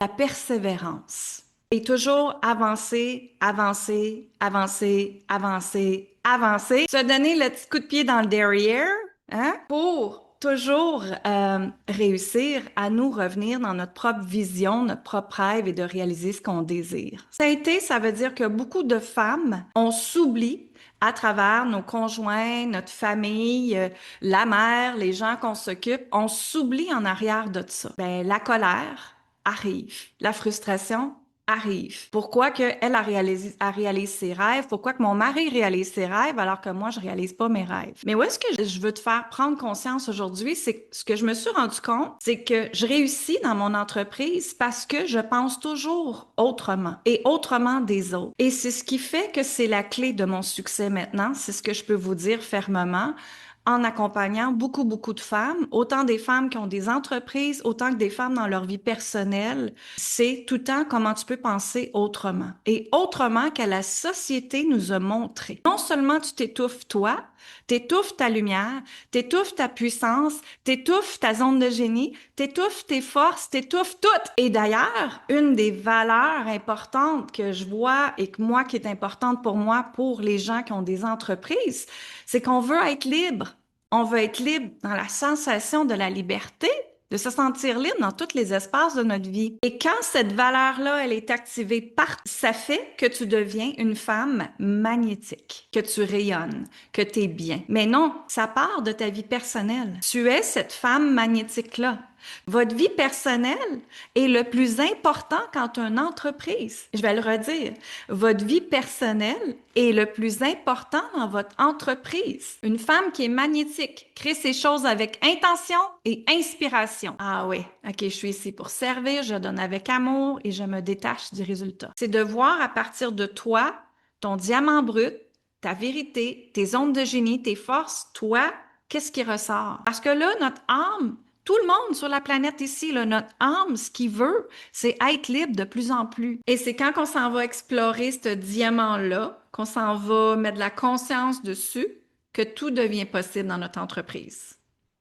la persévérance. Et toujours avancer, avancer, avancer, avancer, avancer. Se donner le petit coup de pied dans le derrière, hein, pour toujours réussir à nous revenir dans notre propre vision, notre propre rêve et de réaliser ce qu'on désire. Ça veut dire que beaucoup de femmes, on s'oublie à travers nos conjoints, notre famille, la mère, les gens qu'on s'occupe, on s'oublie en arrière de ça. Ben, la colère arrive, la frustration arrive. Pourquoi que elle réalise ses rêves? Pourquoi que mon mari réalise ses rêves alors que moi, je réalise pas mes rêves? Mais où est-ce que je veux te faire prendre conscience aujourd'hui? C'est que ce que je me suis rendu compte, c'est que je réussis dans mon entreprise parce que je pense toujours autrement et autrement des autres. Et c'est ce qui fait que c'est la clé de mon succès maintenant. C'est ce que je peux vous dire fermement en accompagnant beaucoup, beaucoup de femmes, autant des femmes qui ont des entreprises, autant que des femmes dans leur vie personnelle. C'est tout le temps comment tu peux penser autrement. Et autrement que la société nous a montré. Non seulement tu t'étouffes toi, t'étouffes ta lumière, t'étouffes ta puissance, t'étouffes ta zone de génie, t'étouffes tes forces, t'étouffes tout. Et d'ailleurs, une des valeurs importantes que je vois et que moi qui est importante pour moi, pour les gens qui ont des entreprises, c'est qu'on veut être libre. On veut être libre dans la sensation de la liberté, de se sentir libre dans tous les espaces de notre vie. Et quand cette valeur-là, elle est activée ça fait que tu deviens une femme magnétique, que tu rayonnes, que tu es bien. Mais non, ça part de ta vie personnelle. Tu es cette femme magnétique-là. Votre vie personnelle est le plus important quand une entreprise. Je vais le redire. Votre vie personnelle est le plus important dans votre entreprise. Une femme qui est magnétique crée ces choses avec intention et inspiration. Ah oui, ok, je suis ici pour servir, je donne avec amour et je me détache du résultat. C'est de voir à partir de toi, ton diamant brut, ta vérité, tes ondes de génie, tes forces, toi, qu'est-ce qui ressort? Parce que là, notre âme, tout le monde sur la planète ici, là, notre âme, ce qu'il veut, c'est être libre de plus en plus. Et c'est quand on s'en va explorer ce diamant-là, qu'on s'en va mettre de la conscience dessus, que tout devient possible dans notre entreprise.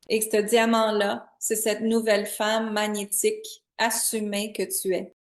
Et ce diamant-là, c'est cette nouvelle femme magnétique assumée que tu es.